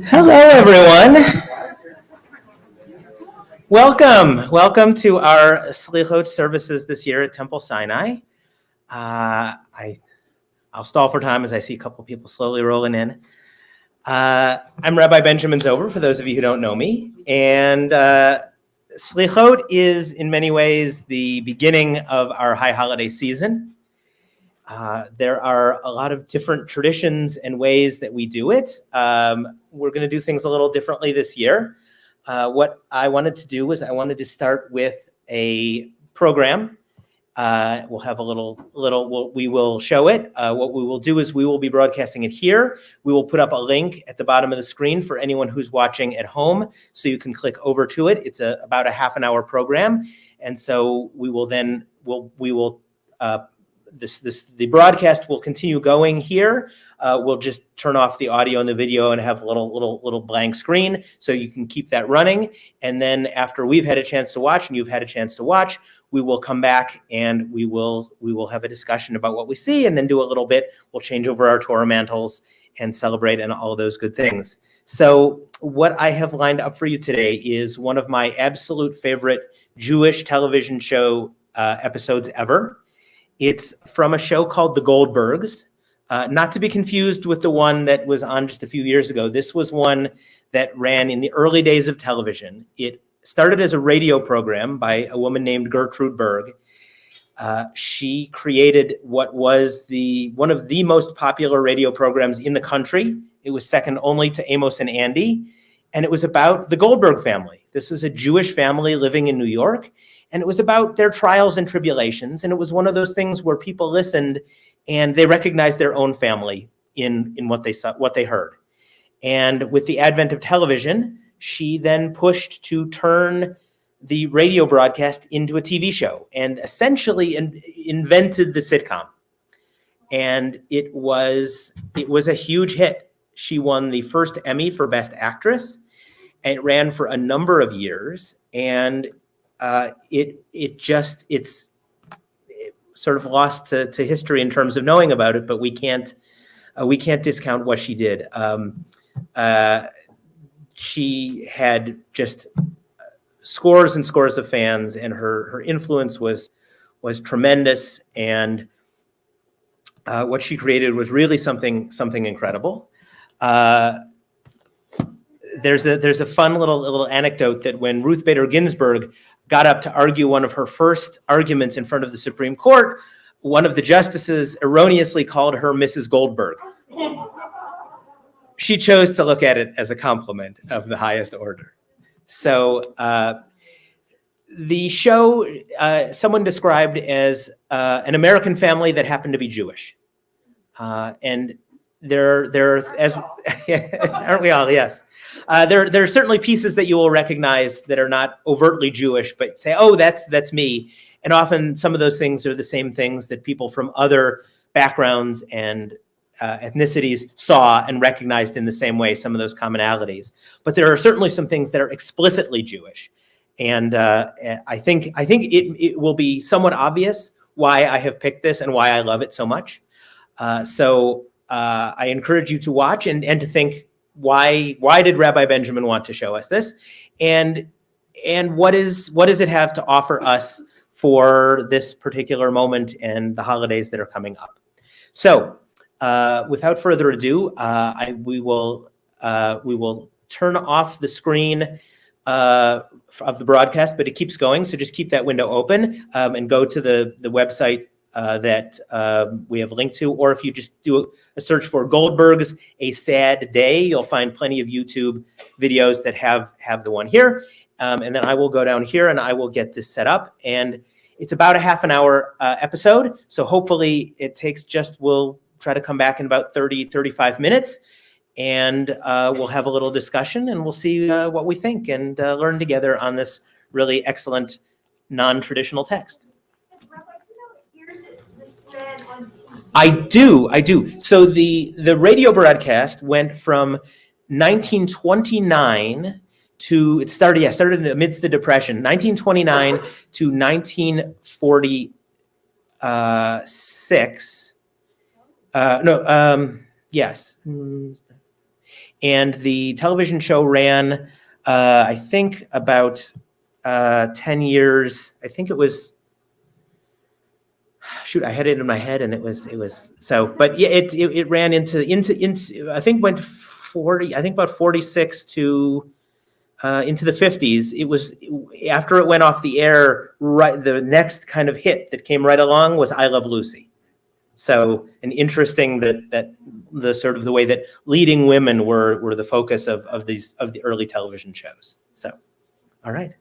Hello, everyone. Welcome to our Selichot Services this year at Temple Sinai. I'll stall for time as I see a couple people slowly rolling in. I'm Rabbi Benjamin Zover, for those of you who don't know me, and Selichot is in many ways the beginning of our high holiday season. There are a lot of different traditions and ways that we do it. We're going to do things a little differently this year. What I wanted to do was I wanted to start with a program. We'll have we will show it. What we will do is we will be broadcasting it here. We will put up a link at the bottom of the screen for anyone who's watching at home, so you can click over to it. It's about a half an hour program. And so we will then, the broadcast will continue going here. We'll just turn off the audio and the video and have a little blank screen, so you can keep that running. And then after we've had a chance to watch and you've had a chance to watch, we will come back and we will have a discussion about what we see, and then do a little bit. We'll change over our Torah mantles and celebrate and all of those good things. So what I have lined up for you today is one of my absolute favorite Jewish television show episodes ever. It's from a show called The Goldbergs, not to be confused with the one that was on just a few years ago. This was one that ran in the early days of television. It started as a radio program by a woman named Gertrude Berg. She created what was one of the most popular radio programs in the country. It was second only to Amos and Andy, and it was about the Goldberg family. This is a Jewish family living in New York, and it was about their trials and tribulations. And it was one of those things where people listened and they recognized their own family in what they saw, what they heard. And with the advent of television, she then pushed to turn the radio broadcast into a TV show and essentially invented the sitcom. And it was a huge hit. She won the first Emmy for Best Actress, and it ran for a number of years. And it's sort of lost to history in terms of knowing about it, but we can't discount what she did. She had just scores and scores of fans, and her influence was tremendous. And what she created was really something incredible. There's a fun little anecdote that when Ruth Bader Ginsburg got up to argue one of her first arguments in front of the Supreme Court, one of the justices erroneously called her Mrs. Goldberg. She chose to look at it as a compliment of the highest order. So the show, someone described as an American family that happened to be Jewish. And there, as aren't we all? Yes. There are certainly pieces that you will recognize that are not overtly Jewish, but say, oh, that's me. And often some of those things are the same things that people from other backgrounds and ethnicities saw and recognized in the same way, some of those commonalities. But there are certainly some things that are explicitly Jewish. And I think it will be somewhat obvious why I have picked this and why I love it so much. So I encourage you to watch and to think, why did Rabbi Benjamin want to show us this? And what does it have to offer us for this particular moment and the holidays that are coming up? So without further ado, we will turn off the screen of the broadcast, but it keeps going. So just keep that window open and go to the website that we have linked to, or if you just do a search for Goldberg's A Sad Day, you'll find plenty of YouTube videos that have the one here. And then I will go down here and I will get this set up. And it's about a half an hour episode. So hopefully it takes we'll try to come back in about 35 minutes. And we'll have a little discussion and we'll see what we think and learn together on this really excellent non-traditional text. I do. So the radio broadcast went from 1929 to, it started amidst the Depression, 1929 to 1946. No, yes. And the television show ran, I think, about 10 years. I think it was, shoot, I had it in my head, and it was so. But yeah, it ran into I think went 40. I think about 46 to into the 50s. It was after it went off the air. Right, the next kind of hit that came right along was I Love Lucy. So, and interesting that the sort of the way that leading women were the focus of the early television shows. So, all right.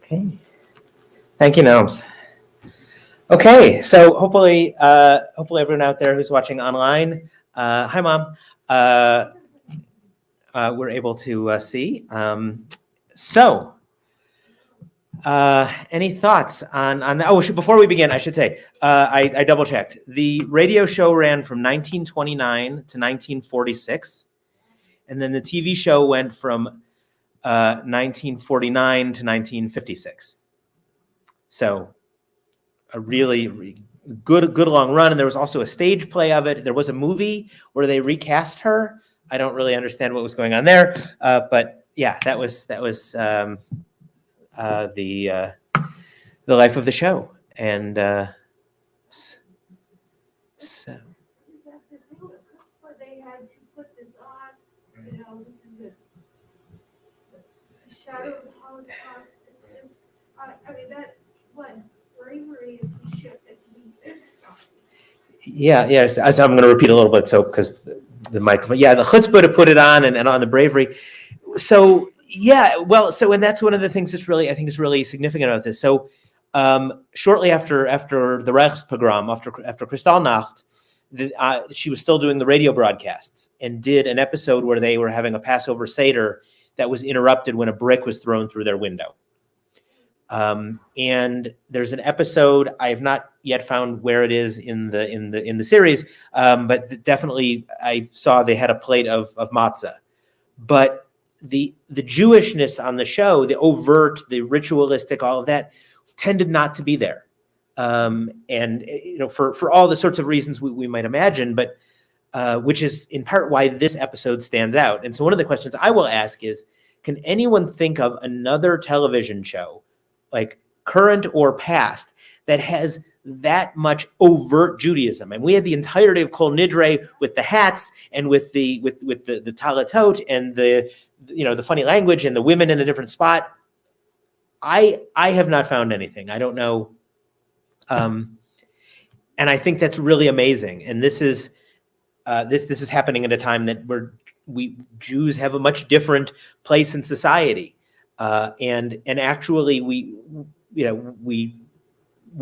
Okay. Thank you, Noams. Okay, so hopefully everyone out there who's watching online, hi, Mom, we're able to see. Any thoughts on that? Oh, before we begin, I should say, I double checked. The radio show ran from 1929 to 1946, and then the TV show went from 1949 to 1956. So a really good long run. And there was also a stage play of it. There was a movie where they recast her. I don't really understand what was going on there, but yeah, that was the life of the show. And so. They had to put this on, you know, this is the shadow of the Holocaust. I mean, that what bravery is the ship that can be fixed on. Yeah. So I'm going to repeat a little bit, so because the microphone. Yeah, the chutzpah to put it on, and on the bravery. So yeah, well, so and that's one of the things that's really, I think, is really significant about this. So shortly after the Reichspogrom, after Kristallnacht, she was still doing the radio broadcasts and did an episode where they were having a Passover Seder that was interrupted when a brick was thrown through their window. And there's an episode, I have not yet found where it is in the series, but definitely I saw they had a plate of matzah. But the Jewishness on the show, the overt, the ritualistic, all of that, tended not to be there. And you know, for all the sorts of reasons we might imagine, but which is in part why this episode stands out. And so one of the questions I will ask is, can anyone think of another television show, like current or past, that has that much overt Judaism? And we had the entirety of Kol Nidre with the hats and with the talatot and the funny language and the women in a different spot. I have not found anything. I don't know. And I think that's really amazing. And this is happening at a time that Jews have a much different place in society. And actually we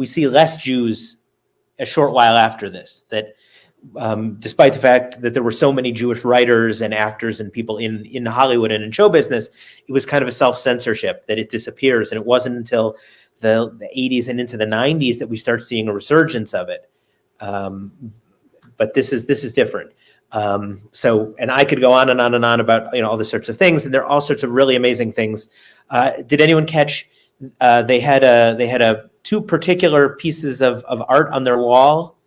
see less Jews a short while after this, that despite the fact that there were so many Jewish writers and actors and people in Hollywood and in show business, it was kind of a self-censorship that it disappears. And it wasn't until the 80s and into the 90s that we start seeing a resurgence of it. But this is different. So, and I could go on and on and on about, all the sorts of things, and there are all sorts of really amazing things. Did anyone catch? They had two particular pieces of art on their wall.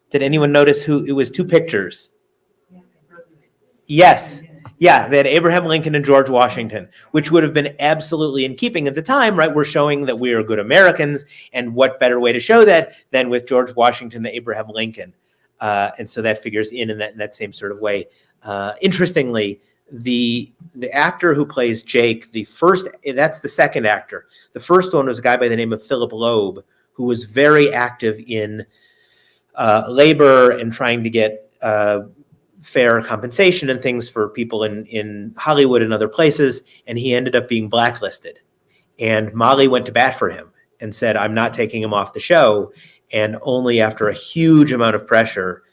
Did anyone notice who it was? Two pictures. Yes. Yeah, they had Abraham Lincoln and George Washington, which would have been absolutely in keeping at the time, right? We're showing that we are good Americans, and what better way to show that than with George Washington and Abraham Lincoln? And so that figures in that same sort of way. Interestingly, the actor who plays Jake, that's the second actor. The first one was a guy by the name of Philip Loeb, who was very active in labor and trying to get fair compensation and things for people in Hollywood and other places. And he ended up being blacklisted. And Molly went to bat for him and said, I'm not taking him off the show. And only after a huge amount of pressure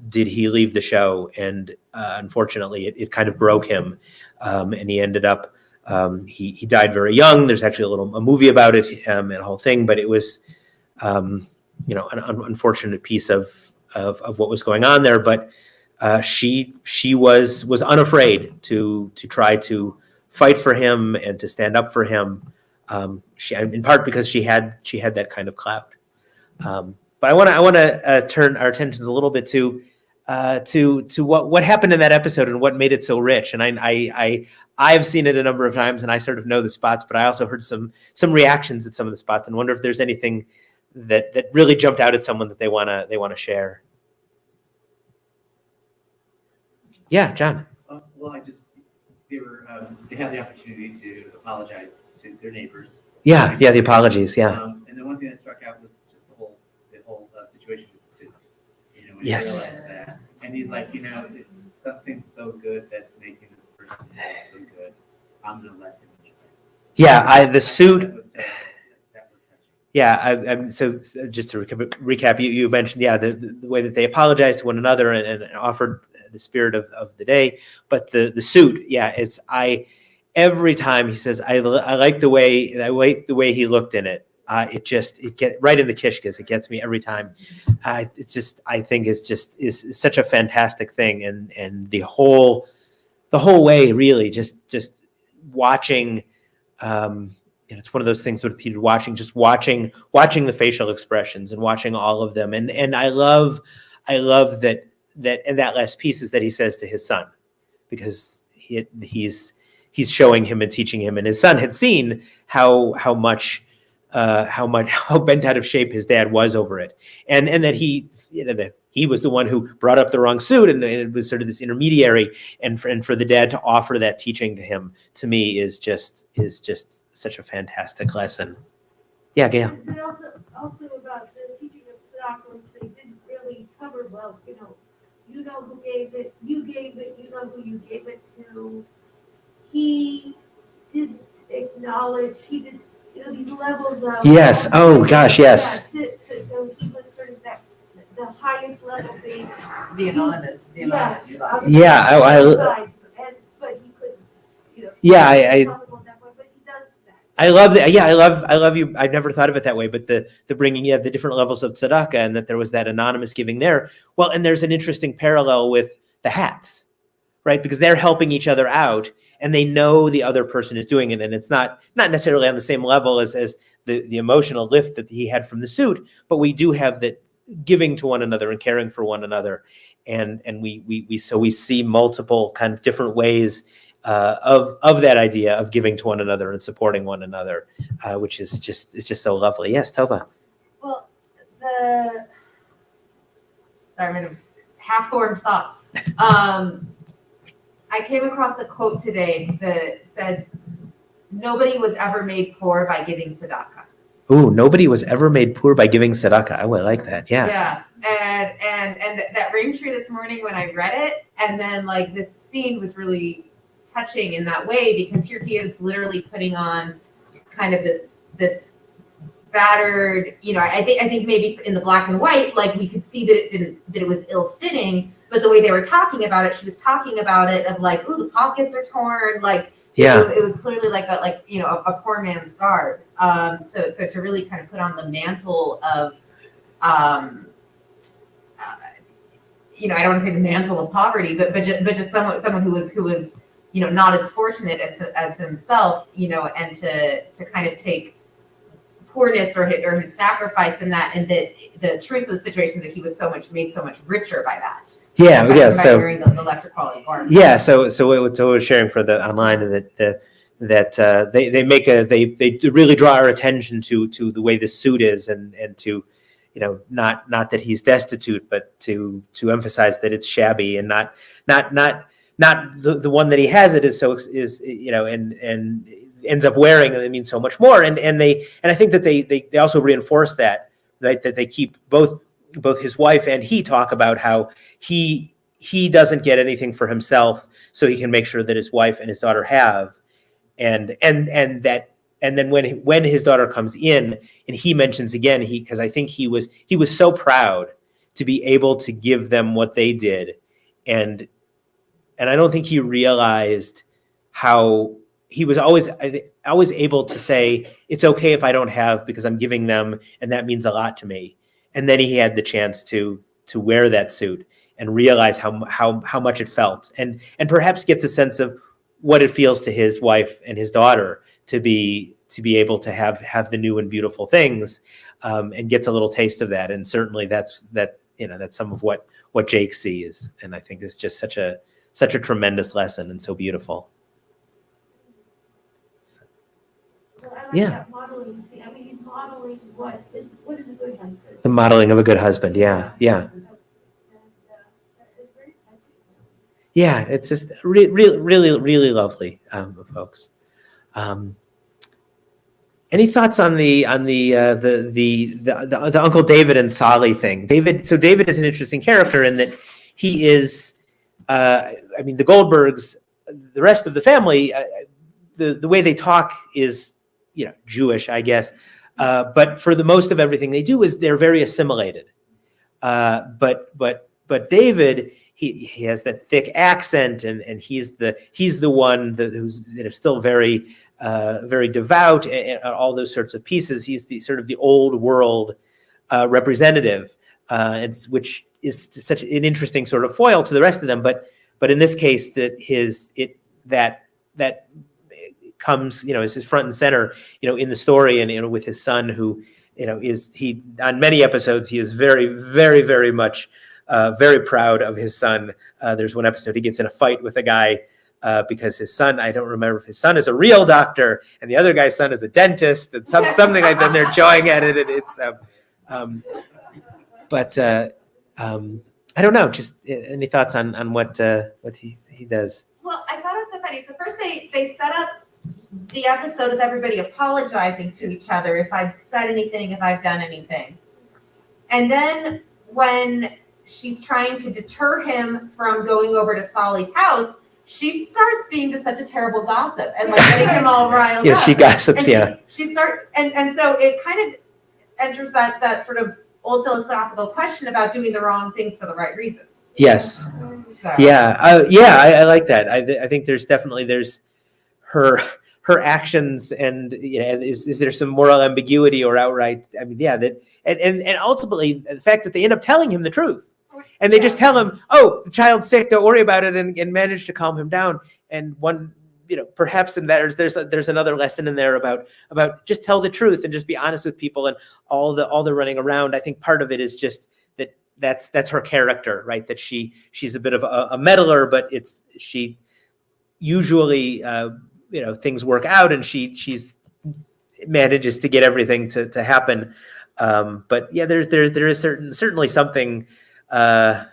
did he leave the show. And unfortunately, it kind of broke him. And he ended up, he died very young. There's actually a movie about it and a whole thing. But it was, an unfortunate piece of what was going on there. But she was unafraid to try to fight for him and to stand up for him. In part because she had that kind of clout. But I want to turn our attentions a little bit to what happened in that episode and what made it so rich. And I've seen it a number of times, and I sort of know the spots, but I also heard some reactions at some of the spots, and wonder if there's anything that really jumped out at someone that they want to share. Yeah, John. Well, they had the opportunity to apologize to their neighbors. Yeah, the apologies. Yeah. And the one thing that struck out was just the whole situation with the suit. When Yes. he realized that, and he's like, it's something so good that's making this person so good. I'm gonna let him enjoy it. Yeah, the suit. That was touching. Yeah, I'm so just to recap, you mentioned, yeah, the way that they apologized to one another and offered the spirit of the day, but the suit, yeah, every time he says, I like the way he looked in it. It get right in the kishkas. It gets me every time. It's just, I think is such a fantastic thing, and the whole way, really, just watching. It's one of those things with repeated watching, just watching the facial expressions and watching all of them. And I love that and that last piece is that he says to his son, because he's showing him and teaching him, and his son had seen how bent out of shape his dad was over it. And that that he was the one who brought up the wrong suit, and it was sort of this intermediary, and for the dad to offer that teaching to him, to me, is just such a fantastic lesson. Yeah, Gail. And also about the teaching of tzedakah, which they didn't really cover well, you know who gave it, you gave it, you know who you gave it to. He did acknowledge, he did, these levels of. Yes, oh gosh, yes. So he was sort of the highest level being. The anonymous. Yes. Yeah, But he couldn't, Yeah, I I love that. Yeah, I love you. I've never thought of it that way, but the bringing, the different levels of tzedakah, and that there was that anonymous giving there. Well, and there's an interesting parallel with the hats, right? Because they're helping each other out, and they know the other person is doing it, and it's not necessarily on the same level as the emotional lift that he had from the suit, but we do have that giving to one another and caring for one another, and we see multiple kind of different ways of that idea of giving to one another and supporting one another, which is just so lovely. Yes, Tova. Well, sorry, I'm in a half-formed thoughts. I came across a quote today that said, "Nobody was ever made poor by giving tzedakah." Ooh, nobody was ever made poor by giving tzedakah. Oh, I like that. Yeah. Yeah, and that rang true this morning when I read it, and then like this scene was really touching in that way, because here he is literally putting on kind of this battered, I think maybe in the black and white, like we could see that it was ill-fitting, but the way they were talking about it, she was talking about it of like, ooh, the pockets are torn, like, yeah, it was clearly like a poor man's garb. So to really kind of put on the mantle of I don't want to say the mantle of poverty, but just someone who was not as fortunate as himself, and to kind of take poorness or his sacrifice in that, and that the truth of the situation is that he was made so much richer by that. Yeah. By wearing the lesser quality garment. Yeah. So what I was sharing for the online, that they really draw our attention to the way the suit is, and to, not that he's destitute, but to emphasize that it's shabby, and not the one that he has it is and ends up wearing, and it means so much more. And I think that they also reinforce that, right? That they keep both his wife and he talk about how he doesn't get anything for himself, so he can make sure that his wife and his daughter have, and then when his daughter comes in, and he mentions again, because I think he was so proud to be able to give them what they did, and I don't think he realized how he was always able to say, it's okay if I don't have, because I'm giving them, and that means a lot to me. And then he had the chance to wear that suit and realize how much it felt, and perhaps gets a sense of what it feels to his wife and his daughter to be able to have the new and beautiful things, and gets a little taste of that. And certainly that's some of what Jake sees, and I think is just such a tremendous lesson, and so beautiful. Well, I like Yeah. that modeling. See, he's modeling what is a good husband. The modeling of a good husband. Yeah. And it's very touching. Yeah, it's just really lovely, folks. Any thoughts on the Uncle David and Sally thing? David is an interesting character in that he is. The Goldbergs, the rest of the family, the way they talk is, Jewish, I guess. But for the most of everything they do is they're very assimilated. But David, he has that thick accent, and he's the one who's still very very devout, and all those sorts of pieces. He's the sort of the old world representative, which is such an interesting sort of foil to the rest of them. But in this case, that comes, is his front and center, in the story, and with his son, who on many episodes he is very, very, very much very proud of his son. There's one episode he gets in a fight with a guy because his son, I don't remember if his son is a real doctor and the other guy's son is a dentist, and something like that. And they're jawing at it, and it's I don't know. Just any thoughts on what he does? Well, I thought it was so funny. So first they set up the episode with everybody apologizing to each other if I've said anything, if I've done anything. And then when she's trying to deter him from going over to Solly's house, she starts being just such a terrible gossip and like getting him all riled Yes, up. she gossips, and She starts, and so it kind of enters that sort of old philosophical question about doing the wrong things for the right reasons. Yes. So. Yeah. I like that. I think there's her actions, and is there some moral ambiguity or outright? I mean, that and ultimately the fact that they end up telling him the truth, and they just tell him, "Oh, the child's sick. Don't worry about it," and manage to calm him down. And one, perhaps in that there's another lesson in there about just tell the truth and just be honest with people, and all the running around. I think part of it is just that's her character, right? That she's a bit of a meddler, but she usually things work out, and she's manages to get everything to happen. But yeah, there is certainly something on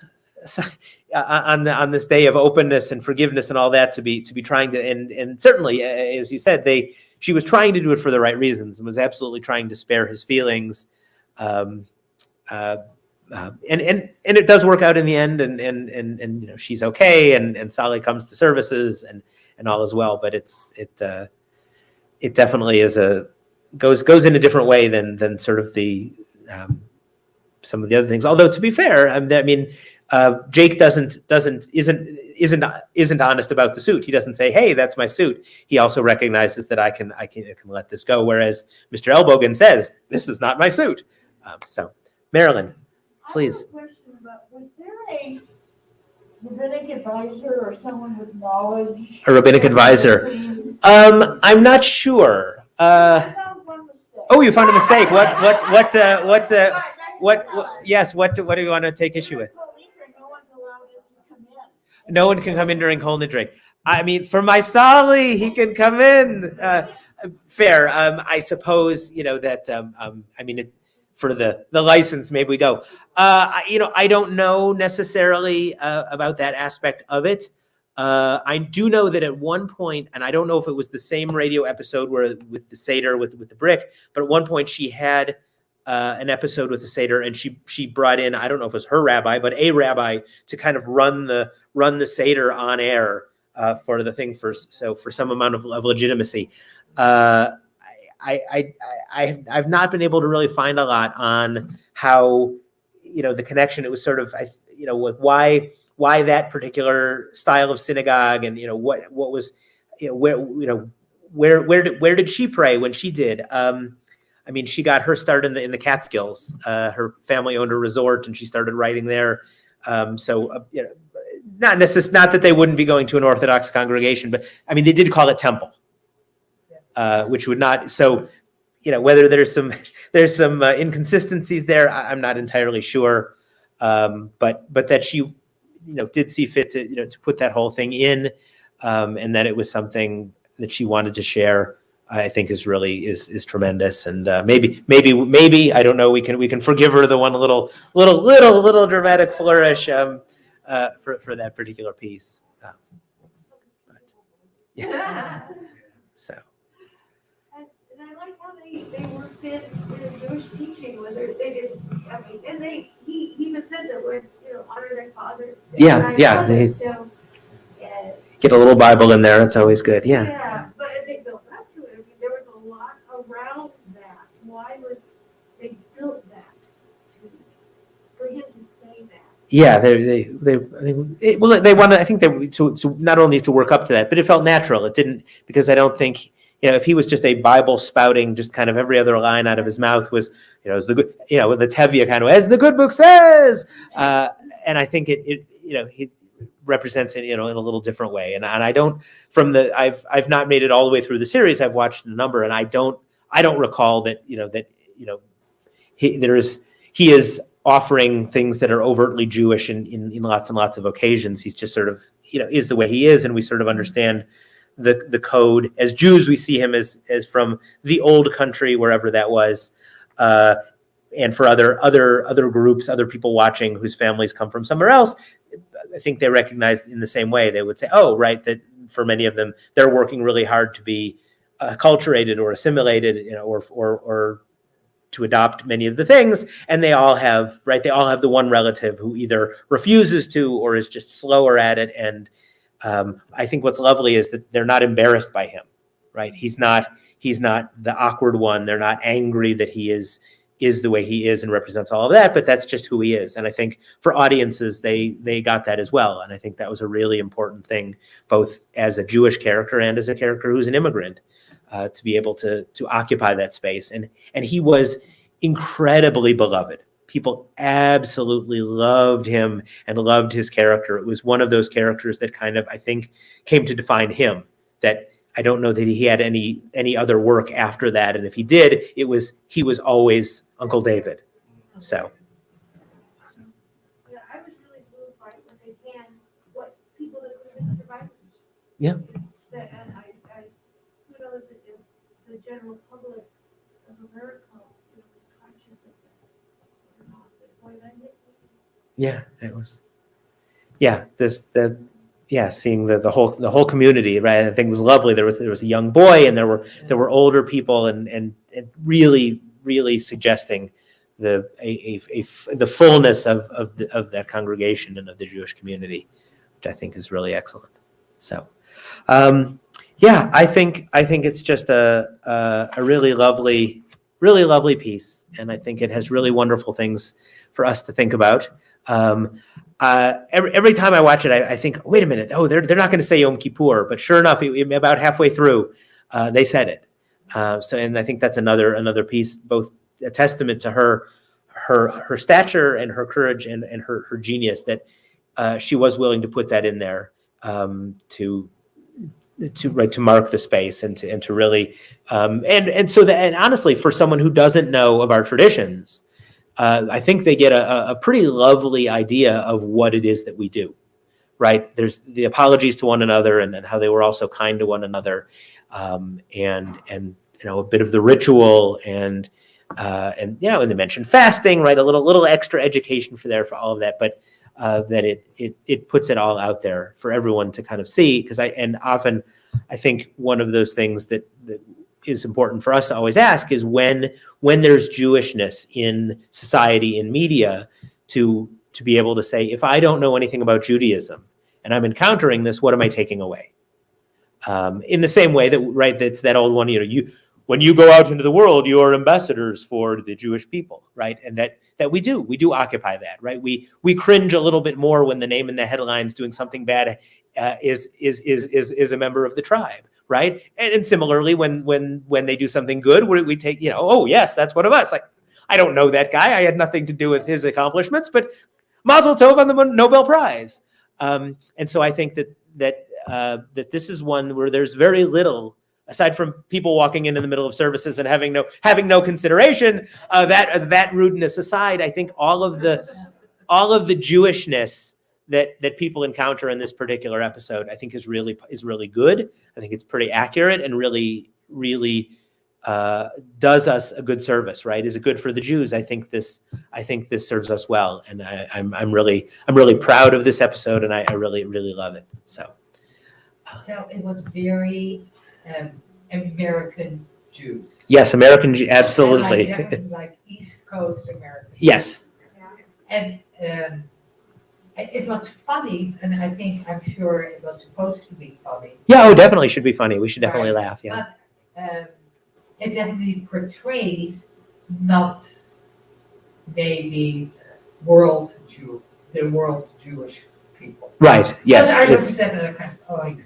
this day of openness and forgiveness and all that to be trying to, and certainly, as you said, she was trying to do it for the right reasons and was absolutely trying to spare his feelings. And it does work out in the end, and she's okay, and Sally comes to services, and all is well. But it definitely is goes in a different way than sort of the some of the other things. Although, to be fair, I mean, Jake isn't honest about the suit. He doesn't say, "Hey, that's my suit." He also recognizes that I can let this go. Whereas Mr. Elbogen says, "This is not my suit." So, Marilyn, please. I have a question about, was there a rabbinic advisor or someone with knowledge? A rabbinic advisor. I'm not sure. I found one mistake. Oh, you found a mistake. Yes. What do you want to take issue with? No one's allowed to come in. No one can come in during Kol Nidre. I mean, for my Sally, he can come in. Fair. I suppose that. I mean, for the license, maybe we go. I don't know necessarily about that aspect of it. I do know that at one point, and I don't know if it was the same radio episode with the Seder with the brick, but at one point she had an episode with the Seder, and she brought in, I don't know if it was her rabbi, but a rabbi to kind of run the Seder on air for the thing for some amount of legitimacy. I've not been able to really find a lot on how the connection. It was sort of with why that particular style of synagogue, and what was where did she pray when she did. I mean, she got her start in the Catskills. Her family owned a resort, and she started writing there. Not that they wouldn't be going to an Orthodox congregation, but I mean, they did call it temple, which would not. So, whether there's some inconsistencies there, I'm not entirely sure. But that she, did see fit to put that whole thing in, and that it was something that she wanted to share, I think is tremendous. And maybe I don't know. We can forgive her the one little dramatic flourish for that particular piece. But yeah. So. And I like how they worked in Jewish teaching, whether they did. I mean, and he even said that when honor their father. Yeah. So, Get a little Bible in there. It's always good. Yeah. Yeah, but why was they built that? For him to say that? Yeah, they wanted. I think they to not only to work up to that, but it felt natural. It didn't, because I don't think, if he was just a Bible spouting, just kind of every other line out of his mouth was, as the good, the Tevye kind of, as the good book says, and I think he represents it, in a little different way. And I don't, I've not made it all the way through the series. I've watched a number, and I don't recall that, he is offering things that are overtly Jewish in lots and lots of occasions. He's just sort of, is the way he is, and we sort of understand the code. As Jews, we see him as from the old country, wherever that was. And for other groups, other people watching whose families come from somewhere else, I think they recognize in the same way. They would say, oh, right, that for many of them, they're working really hard to be acculturated or assimilated, or to adopt many of the things, and they all have the one relative who either refuses to or is just slower at it. And I think what's lovely is that they're not embarrassed by him, right? He's not the awkward one. They're not angry that he is the way he is and represents all of that, but that's just who he is. And I think for audiences, they got that as well. And I think that was a really important thing, both as a Jewish character and as a character who's an immigrant, to be able to occupy that space. And he was incredibly beloved. People absolutely loved him and loved his character. It was one of those characters that kind of, I think, came to define him, that I don't know that he had any other work after that. And if he did, he was always Uncle David. So. Yeah, I was really moved by when they can, what people that could have been survivors. Yeah. And who knows if the general public of America was conscious of that or not. But boy, that hit me. Yeah, it was. Yeah, seeing the whole community, right? I think it was lovely. There was a young boy, and there were older people, and really suggesting the fullness of that congregation and of the Jewish community, which I think is really excellent. So, I think it's just a really lovely piece, and I think it has really wonderful things for us to think about. Every time I watch it, I think, wait a minute, oh, they're not going to say Yom Kippur, but sure enough, about halfway through, they said it. And I think that's another piece, both a testament to her stature and her courage and her genius, that she was willing to put that in there to mark the space and to really and honestly, for someone who doesn't know of our traditions, I think they get a pretty lovely idea of what it is that we do, right? There's the apologies to one another, and how they were also kind to one another, and a bit of the ritual, and they mentioned fasting, right? A little extra education for all of that, but that it puts it all out there for everyone to kind of see. Because often I think one of those things that is important for us to always ask is when there's Jewishness in society, in media, to be able to say, if I don't know anything about Judaism and I'm encountering this, what am I taking away? In the same way that, right, that's that old one, when you go out into the world, you are ambassadors for the Jewish people, right? And that we do occupy that, right? We cringe a little bit more when the name in the headlines doing something bad is a member of the tribe, right? And similarly, when they do something good, we take, oh yes, that's one of us. Like, I don't know that guy. I had nothing to do with his accomplishments, but Mazel Tov on the Nobel Prize. And so I think that this is one where there's very little, aside from people walking in the middle of services and having no consideration, that rudeness aside, I think all of the Jewishness that people encounter in this particular episode, I think is really good. I think it's pretty accurate and really does us a good service, right? Is it good for the Jews? I think this serves us well, and I'm really proud of this episode, and I really love it. So it was very American Jews. Yes, American Jews, absolutely. Like East Coast Americans. Yes. And it was funny, and I'm sure it was supposed to be funny. Yeah, definitely should be funny. We should definitely laugh. Yeah. But it definitely portrays not maybe the world Jewish people. Right. Yes. Because I look It's, at that and I kind of, oh,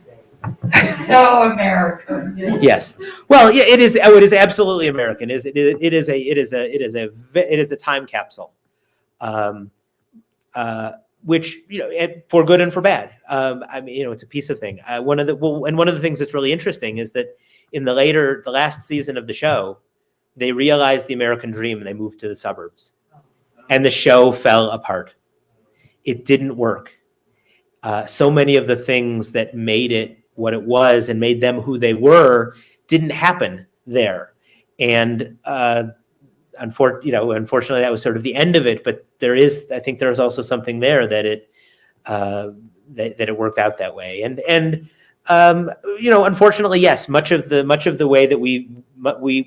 it's so American. yes. Well, yeah, it is. Oh, it is absolutely American. It is a time capsule, um, which for good and for bad. I mean, it's a piece of thing. One of the things that's really interesting is that in the last season of the show, they realized the American dream and they moved to the suburbs, and the show fell apart. It didn't work. So many of the things that made it what it was and made them who they were didn't happen there. And unfortunately, that was sort of the end of it. But I think there's also something there that it worked out that way. And unfortunately, yes, much of the way that we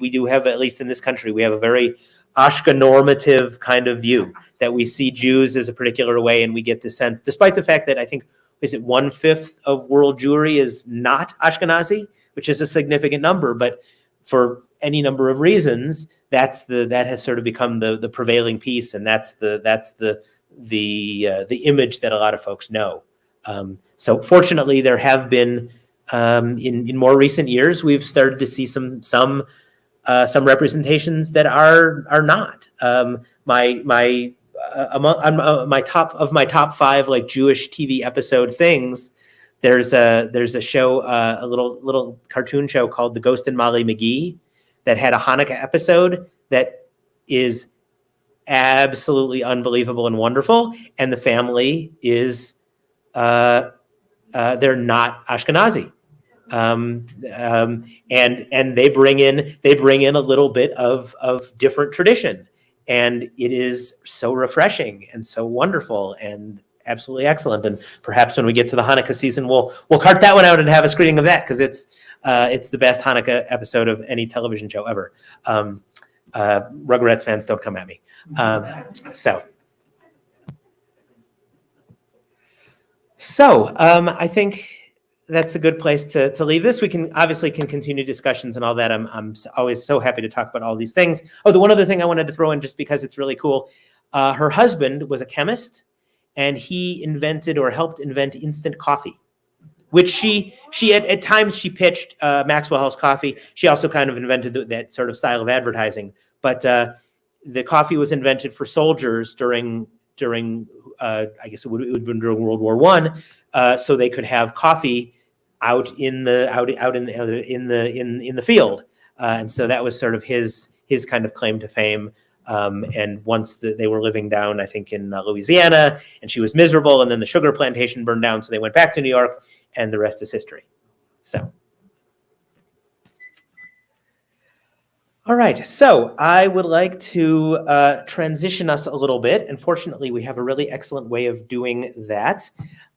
do have, at least in this country, we have a very Ashka normative kind of view that we see Jews as a particular way, and we get the sense, despite the fact that I think, is it 1/5 of world Jewry is not Ashkenazi, which is a significant number, but for any number of reasons, that has sort of become the prevailing piece, and that's the image that a lot of folks know. So fortunately, there have been in more recent years, we've started to see some representations that are not. My top 5 like Jewish TV episode things. There's a show, a little cartoon show called The Ghost and Molly McGee that had a Hanukkah episode that is absolutely unbelievable and wonderful. And the family is they're not Ashkenazi. And they bring in a little bit of different tradition, and it is so refreshing and so wonderful and absolutely excellent. And perhaps when we get to the Hanukkah season, we'll cart that one out and have a screening of that, because it's the best Hanukkah episode of any television show ever. Rugrats fans, don't come at me. So I think that's a good place to leave this. We can continue discussions and all that. I'm always so happy to talk about all these things. Oh, the one other thing I wanted to throw in, just because it's really cool. Her husband was a chemist, and he invented or helped invent instant coffee, which she at times she pitched Maxwell House Coffee. She also kind of invented that sort of style of advertising. But the coffee was invented for soldiers during I guess it would have been during World War I, so they could have coffee out in the field, and so that was sort of his kind of claim to fame. And once they were living down, I think in Louisiana, and she was miserable, and then the sugar plantation burned down, so they went back to New York, and the rest is history. So. All right, so I would like to transition us a little bit. Unfortunately, we have a really excellent way of doing that,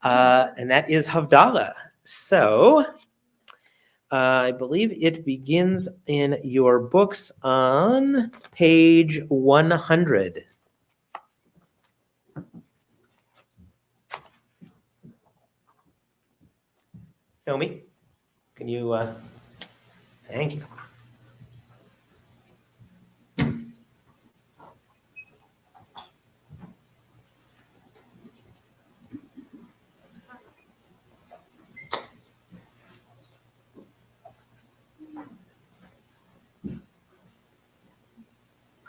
and that is Havdalah. So I believe it begins in your books on page 100. Naomi, can you, thank you.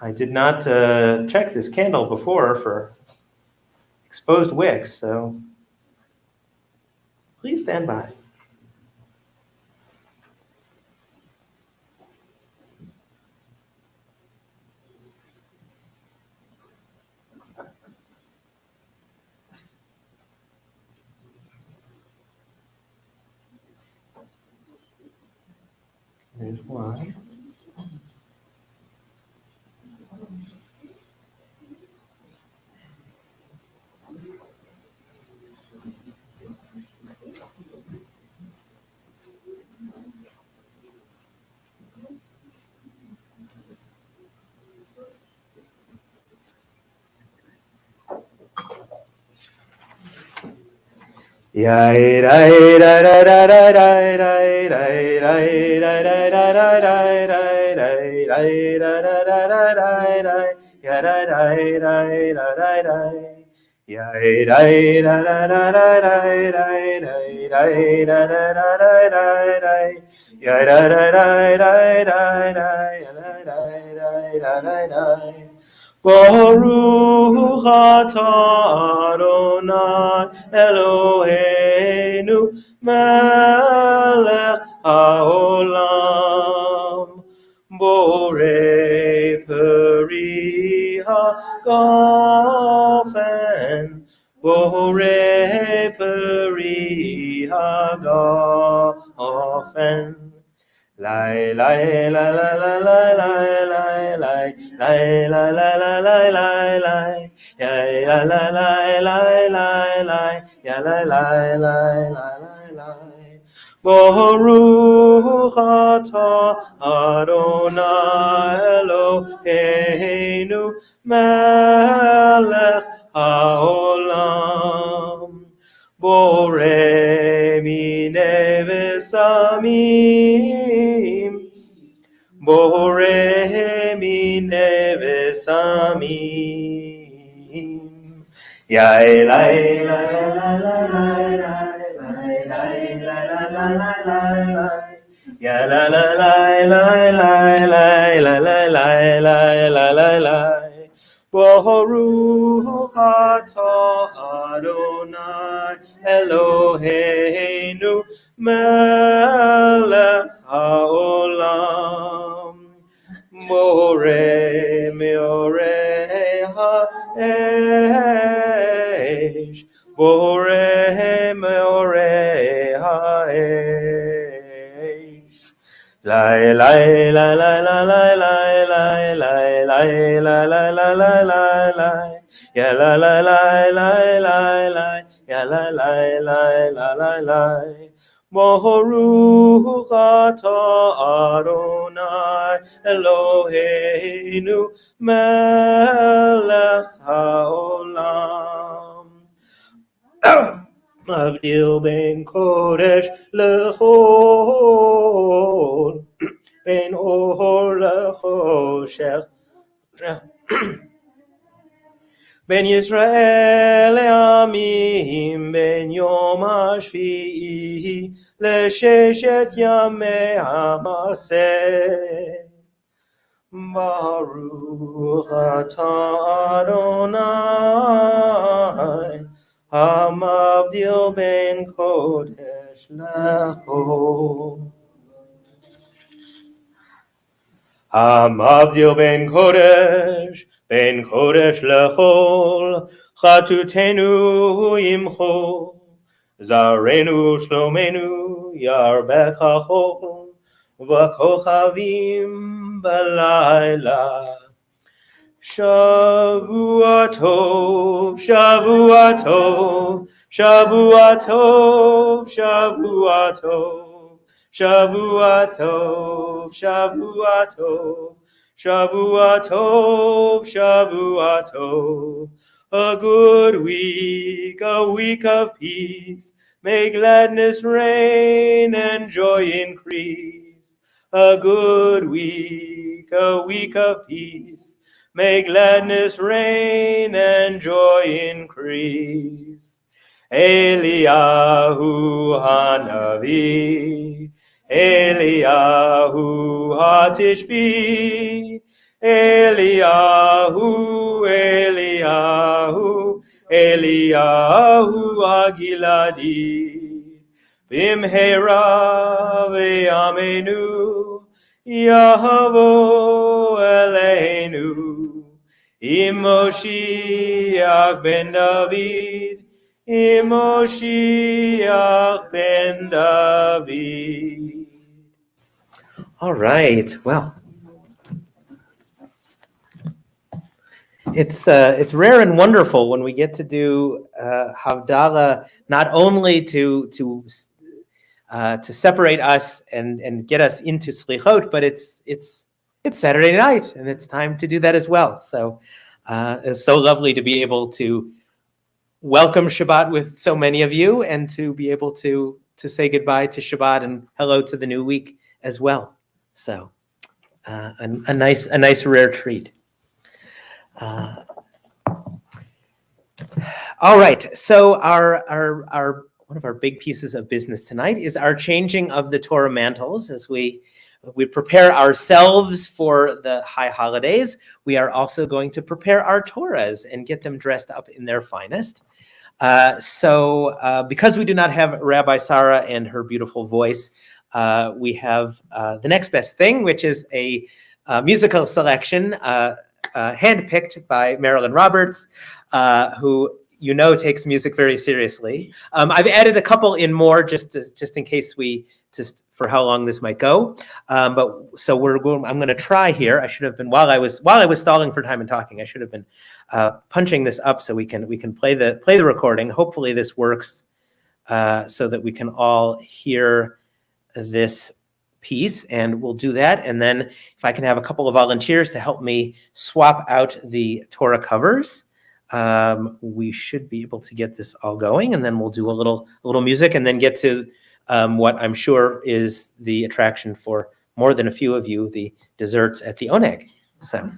I did not check this candle before for exposed wicks, so please stand by. There's one. Baruch atah Adonai Eloheinu melech haolam borei peri hagafen borei peri hagafen Lai lai la la la la la la lai lai la la la la la lai ya la la la la la ya la la la la la Baruch atah Adonai Eloheinu melech haolam Borei minei v'samim Borei minei v'samim Yai lai lai lai lai lai lai lai lai lai lai lai Ya la la la la la la la la la la la la la Baruch atah Adonai Eloheinu melech haolam Borei meorei ha'esh Borei meorei ha'esh Lai lai lai lai lai lai lai lai lai lai lai lai lai lai lai ya la la lai lai lai lai ya la lai lai lai lai lai Baruch atah Adonai Eloheinu melech haolam Mavdil ben kodesh lechol ben or lechoshech Ben Yisrael le'amim ben yom hashvi'i le'sheshet yamei hamaseh Baruch atah Adonai Hamavdil ben kodesh lechol Hamavdil ben kodesh lechol Chatutenu imcho Zarenu shlomenu yarbech hachol V'kochavim balayla Shavua tov, Shavua tov, Shavua tov, Shavua tov, Shavua tov, Shavua tov, Shavua tov, Shavua tov. A good week, a week of peace. May gladness reign and joy increase. A good week, a week of peace. May gladness reign and joy increase. Eliyahu Hanavi, Eliyahu Hatishbi, Eliyahu, Eliyahu, Eliyahu Agiladi, Bimhera ve'amenu, Yahavo Eloheinu, Imoshiach ben David, Imoshiach ben David. All right, well, it's rare and wonderful when we get to do Havdalah, not only to separate us and get us into Selichot, but it's Saturday night and it's time to do that as well. So it's so lovely to be able to welcome Shabbat with so many of you, and to be able to say goodbye to Shabbat and hello to the new week as well. So a nice rare treat. All right, so our one of our big pieces of business tonight is our changing of the Torah mantles. As we prepare ourselves for the high holidays, we are also going to prepare our Torahs and get them dressed up in their finest. So because we do not have Rabbi Sarah and her beautiful voice, we have the next best thing, which is a musical selection handpicked by Marilyn Roberts, who takes music very seriously. I've added a couple in more just in case for how long this might go. I'm going to try here. I should have been while I was stalling for time and talking. I should have been punching this up so we can play the recording. Hopefully this works so that we can all hear this piece, and we'll do that. And then if I can have a couple of volunteers to help me swap out the Torah covers, we should be able to get this all going, and then we'll do a little music, and then get to what I'm sure is the attraction for more than a few of you, the desserts at the Oneg. So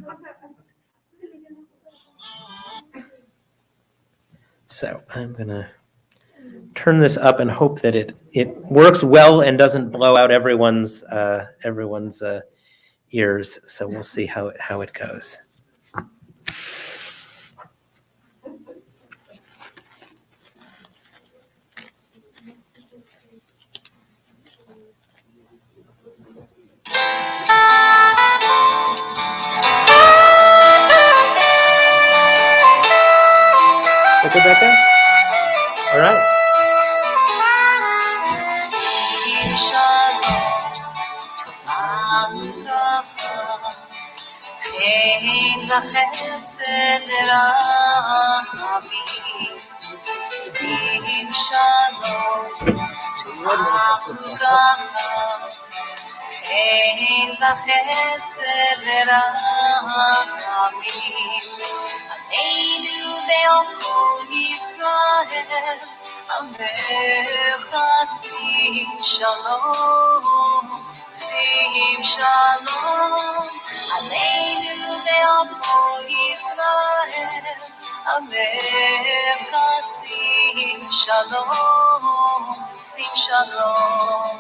I'm gonna turn this up and hope that it works well and doesn't blow out everyone's ears. So we'll see how it goes. Look at that guy. All right. אין לחסד לרחמים, עלינו ועל כל ישראל, עמך שים שלום, שים שלום. עלינו ועל כל ישראל, עמך שים שלום, שים שלום.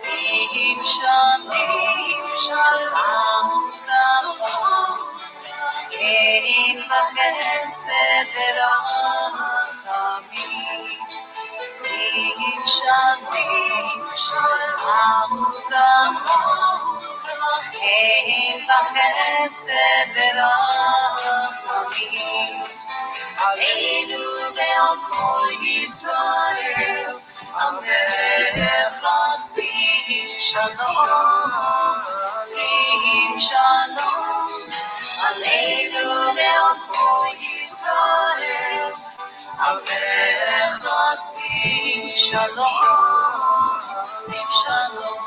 Sim shalom, ein v'chesed v'rachamim. Sim shalom, ein v'chesed v'rachamim. Aleinu ve'al kol Yisrael, Amecha sim shalom, sim shalom. Aleinu ve'al kol Yisrael, Amecha sim shalom, sim shalom.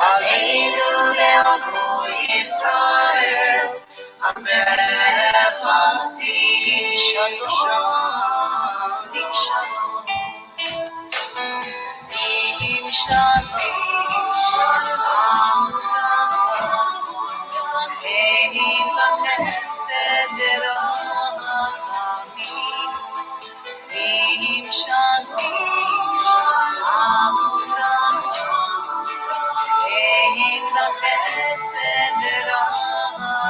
Aleinu ve'al kol Yisrael, Amecha sim shalom, sim shalom, sim shalom. Ein v'chesed v'rachamim, sim shalom. Ein v'chesed v'rachamim.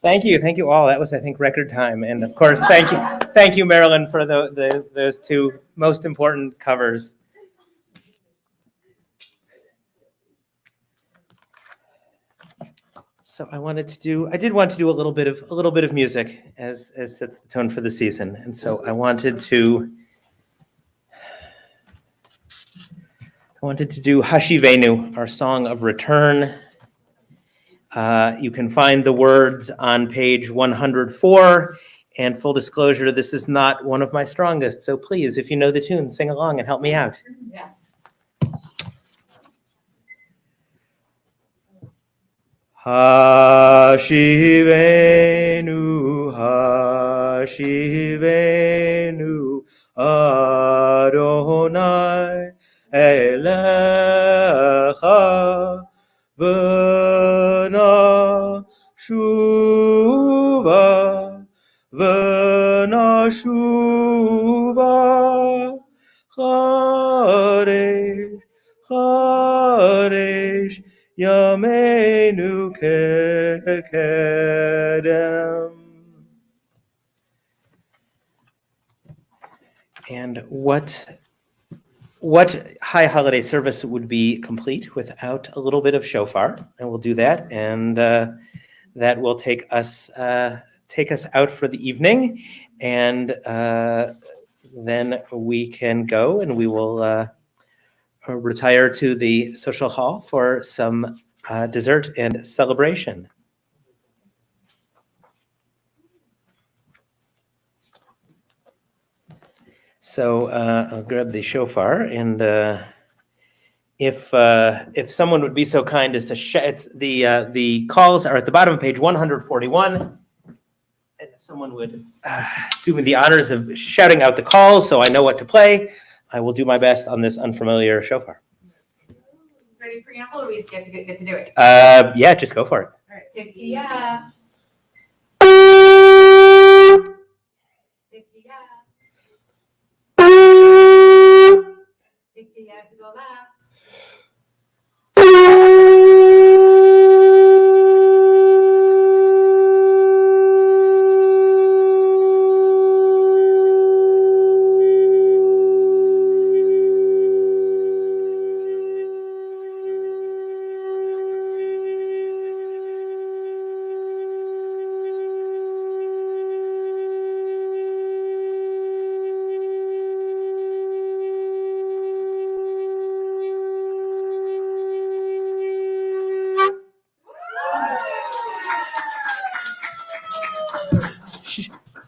Thank you all. That was, I think, record time. And of course, thank you, Marilyn, for those two most important covers. So I did want to do a little bit of music as sets the tone for the season. And so I wanted to do Hashivenu, our song of return. You can find the words on page 104. And full disclosure, this is not one of my strongest. So please, if you know the tune, sing along and help me out. Yeah. Hashivenu, Hashivenu, Adonai Elecha V'na Shuva Charesh Charesh Yameinu Kedem. And what high holiday service would be complete without a little bit of shofar? And we'll do that, and that will take us out for the evening, and then we can go, and we will retire to the social hall for some dessert and celebration. So I'll grab the shofar, and if someone would be so kind as to it's the calls are at the bottom of page 141, and if someone would do me the honors of shouting out the calls so I know what to play, I will do my best on this unfamiliar shofar. Is there any preamble, or we just get to do it? Yeah, just go for it. All right. Tikiya. Tikiya. Tikiya Gola.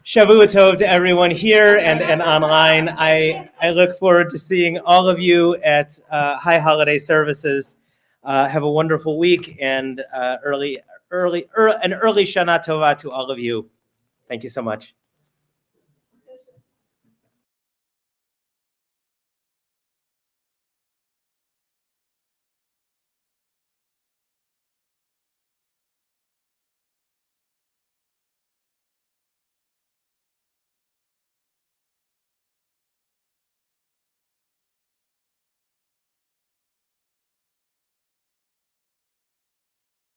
Shavua Tov to everyone here and online. I look forward to seeing all of you at high holiday services. Have a wonderful week, and early Shana Tova to all of you. Thank you so much.